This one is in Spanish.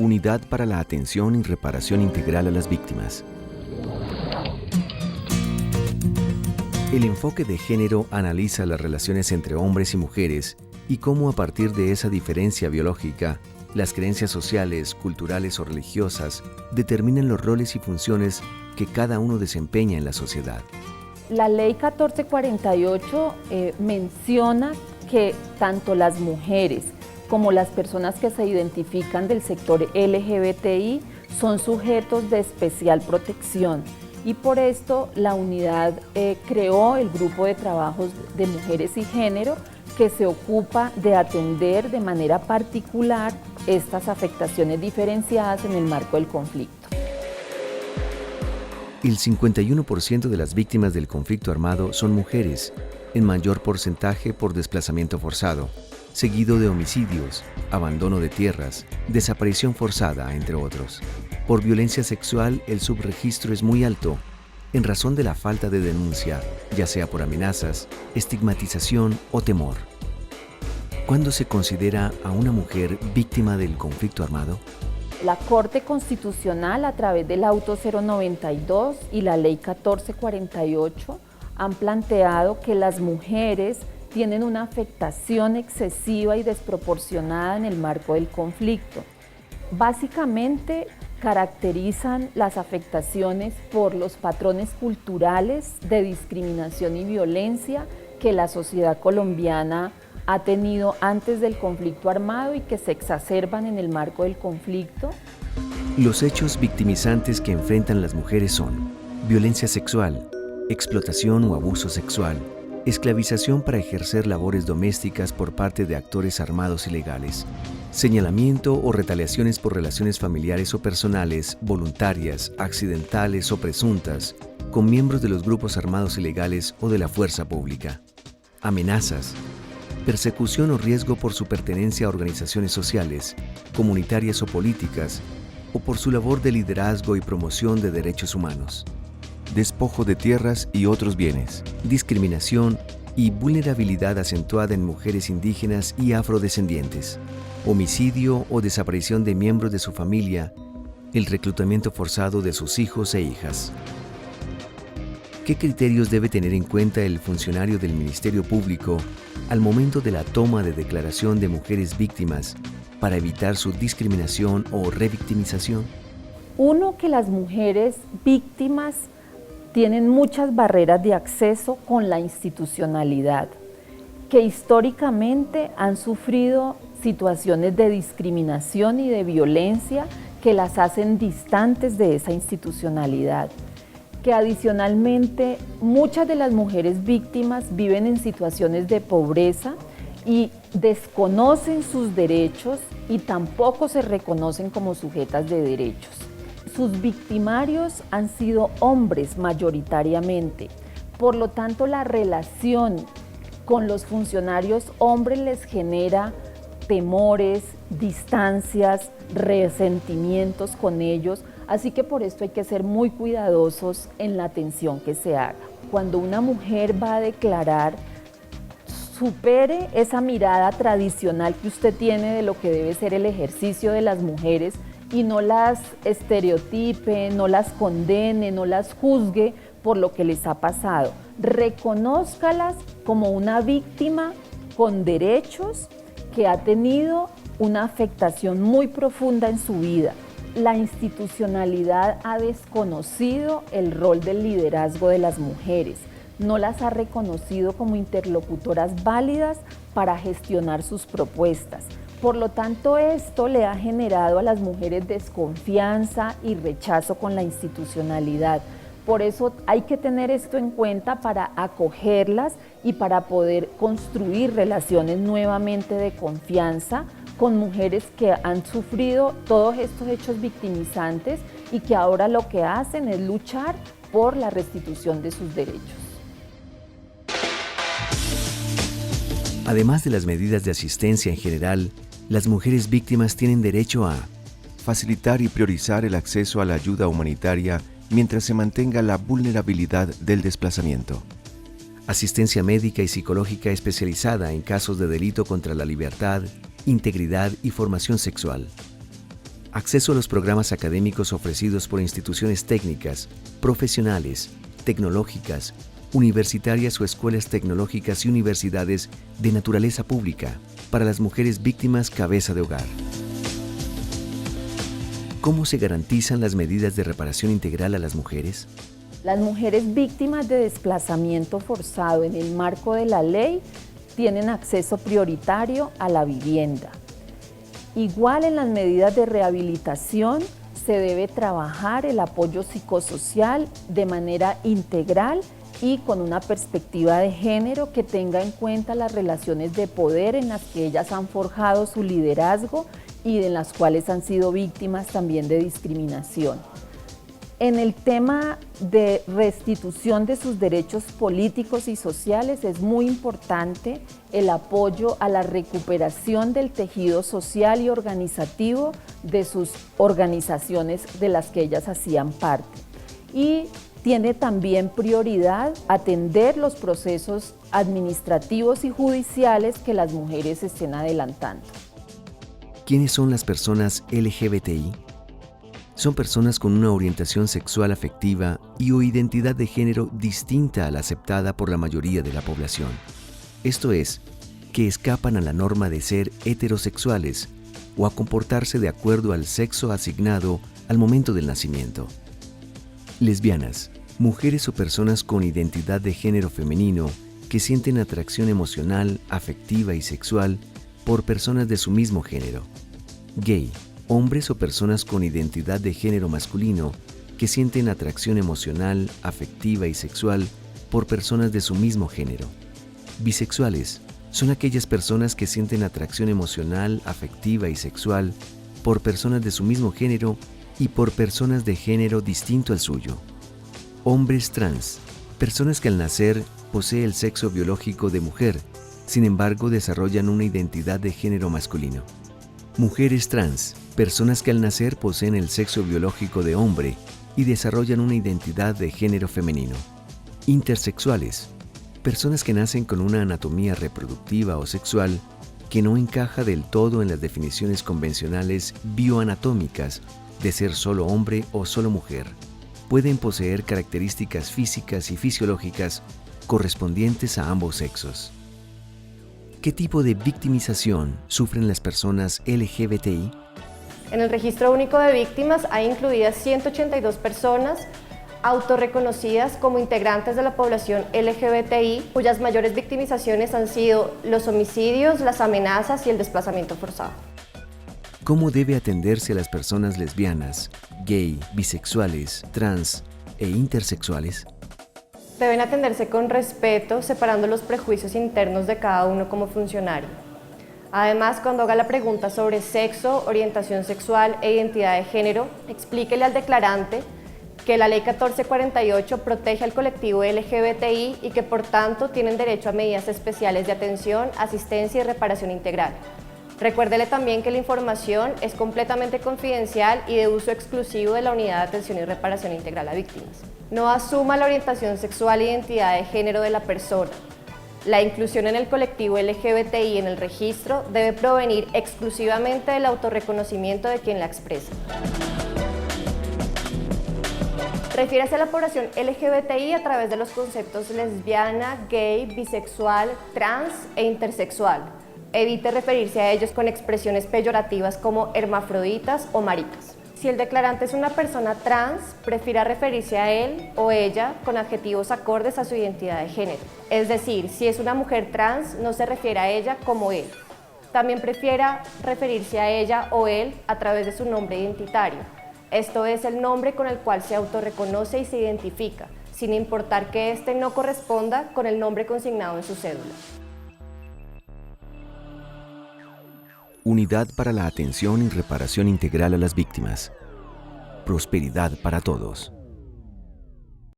Unidad para la Atención y Reparación Integral a las Víctimas. El enfoque de género analiza las relaciones entre hombres y mujeres y cómo a partir de esa diferencia biológica, las creencias sociales, culturales o religiosas determinan los roles y funciones que cada uno desempeña en la sociedad. La Ley 1448 menciona que tanto las mujeres como las personas que se identifican del sector LGBTI son sujetos de especial protección y por esto la unidad creó el grupo de trabajos de mujeres y género que se ocupa de atender de manera particular estas afectaciones diferenciadas en el marco del conflicto. El 51% de las víctimas del conflicto armado son mujeres, en mayor porcentaje por desplazamiento forzado, seguido de homicidios, abandono de tierras, desaparición forzada, entre otros. Por violencia sexual, el subregistro es muy alto, en razón de la falta de denuncia, ya sea por amenazas, estigmatización o temor. ¿Cuándo se considera a una mujer víctima del conflicto armado? La Corte Constitucional, a través del Auto 092 y la Ley 1448, han planteado que las mujeres tienen una afectación excesiva y desproporcionada en el marco del conflicto. Básicamente, caracterizan las afectaciones por los patrones culturales de discriminación y violencia que la sociedad colombiana ha tenido antes del conflicto armado y que se exacerban en el marco del conflicto. Los hechos victimizantes que enfrentan las mujeres son violencia sexual, explotación o abuso sexual, esclavización para ejercer labores domésticas por parte de actores armados ilegales, señalamiento o retaliaciones por relaciones familiares o personales, voluntarias, accidentales o presuntas, con miembros de los grupos armados ilegales o de la fuerza pública, amenazas, persecución o riesgo por su pertenencia a organizaciones sociales, comunitarias o políticas, o por su labor de liderazgo y promoción de derechos humanos, despojo de tierras y otros bienes, discriminación y vulnerabilidad acentuada en mujeres indígenas y afrodescendientes, homicidio o desaparición de miembros de su familia, el reclutamiento forzado de sus hijos e hijas. ¿Qué criterios debe tener en cuenta el funcionario del Ministerio Público al momento de la toma de declaración de mujeres víctimas para evitar su discriminación o revictimización? Uno, que las mujeres víctimas tienen muchas barreras de acceso con la institucionalidad, que históricamente han sufrido situaciones de discriminación y de violencia que las hacen distantes de esa institucionalidad, que adicionalmente muchas de las mujeres víctimas viven en situaciones de pobreza y desconocen sus derechos y tampoco se reconocen como sujetas de derechos. Sus victimarios han sido hombres mayoritariamente, por lo tanto la relación con los funcionarios hombres les genera temores, distancias, resentimientos con ellos, así que por esto hay que ser muy cuidadosos en la atención que se haga. Cuando una mujer va a declarar, supere esa mirada tradicional que usted tiene de lo que debe ser el ejercicio de las mujeres y no las estereotipe, no las condene, no las juzgue por lo que les ha pasado. Reconózcalas como una víctima con derechos que ha tenido una afectación muy profunda en su vida. La institucionalidad ha desconocido el rol del liderazgo de las mujeres, no las ha reconocido como interlocutoras válidas para gestionar sus propuestas. Por lo tanto, esto le ha generado a las mujeres desconfianza y rechazo con la institucionalidad. Por eso hay que tener esto en cuenta para acogerlas y para poder construir relaciones nuevamente de confianza con mujeres que han sufrido todos estos hechos victimizantes y que ahora lo que hacen es luchar por la restitución de sus derechos. Además de las medidas de asistencia en general, las mujeres víctimas tienen derecho a facilitar y priorizar el acceso a la ayuda humanitaria mientras se mantenga la vulnerabilidad del desplazamiento. Asistencia médica y psicológica especializada en casos de delito contra la libertad, integridad y formación sexual. acceso a los programas académicos ofrecidos por instituciones técnicas, profesionales, tecnológicas, universitarias o escuelas tecnológicas y universidades de naturaleza pública para las mujeres víctimas cabeza de hogar. ¿Cómo se garantizan las medidas de reparación integral a las mujeres? Las mujeres víctimas de desplazamiento forzado en el marco de la ley tienen acceso prioritario a la vivienda. Igual en las medidas de rehabilitación se debe trabajar el apoyo psicosocial de manera integral y con una perspectiva de género que tenga en cuenta las relaciones de poder en las que ellas han forjado su liderazgo y en las cuales han sido víctimas también de discriminación. En el tema de restitución de sus derechos políticos y sociales es muy importante el apoyo a la recuperación del tejido social y organizativo de sus organizaciones de las que ellas hacían parte. Y tiene también prioridad atender los procesos administrativos y judiciales que las mujeres estén adelantando. ¿Quiénes son las personas LGBTI? Son personas con una orientación sexual afectiva y o identidad de género distinta a la aceptada por la mayoría de la población. Esto es, que escapan a la norma de ser heterosexuales o a comportarse de acuerdo al sexo asignado al momento del nacimiento. Lesbianas, mujeres o personas con identidad de género femenino que sienten atracción emocional, afectiva y sexual por personas de su mismo género. Gay, hombres o personas con identidad de género masculino que sienten atracción emocional, afectiva y sexual por personas de su mismo género. Bisexuales son aquellas personas que sienten atracción emocional, afectiva y sexual por personas de su mismo género y por personas de género distinto al suyo. Hombres trans, personas que al nacer poseen el sexo biológico de mujer, sin embargo desarrollan una identidad de género masculino. Mujeres trans, personas que al nacer poseen el sexo biológico de hombre y desarrollan una identidad de género femenino. Intersexuales, personas que nacen con una anatomía reproductiva o sexual que no encaja del todo en las definiciones convencionales bioanatómicas de ser solo hombre o solo mujer. Pueden poseer características físicas y fisiológicas correspondientes a ambos sexos. ¿Qué tipo de victimización sufren las personas LGBTI? En el Registro Único de Víctimas hay incluidas 182 personas autorreconocidas como integrantes de la población LGBTI, cuyas mayores victimizaciones han sido los homicidios, las amenazas y el desplazamiento forzado. ¿Cómo debe atenderse a las personas lesbianas, gay, bisexuales, trans e intersexuales? Deben atenderse con respeto, separando los prejuicios internos de cada uno como funcionario. Además, cuando haga la pregunta sobre sexo, orientación sexual e identidad de género, explíquele al declarante que la Ley 1448 protege al colectivo LGBTI y que por tanto tienen derecho a medidas especiales de atención, asistencia y reparación integral. Recuérdele también que la información es completamente confidencial y de uso exclusivo de la Unidad de Atención y Reparación Integral a Víctimas. No asuma la orientación sexual e identidad de género de la persona. La inclusión en el colectivo LGBTI en el registro debe provenir exclusivamente del autorreconocimiento de quien la expresa. Refiérase a la población LGBTI a través de los conceptos lesbiana, gay, bisexual, trans e intersexual. Evite referirse a ellos con expresiones peyorativas como hermafroditas o maricas. Si el declarante es una persona trans, prefiera referirse a él o ella con adjetivos acordes a su identidad de género. Es decir, si es una mujer trans, no se refiere a ella como él. También prefiera referirse a ella o él a través de su nombre identitario. Esto es el nombre con el cual se autorreconoce y se identifica, sin importar que éste no corresponda con el nombre consignado en su cédula. Unidad para la atención y reparación integral a las víctimas. Prosperidad para todos.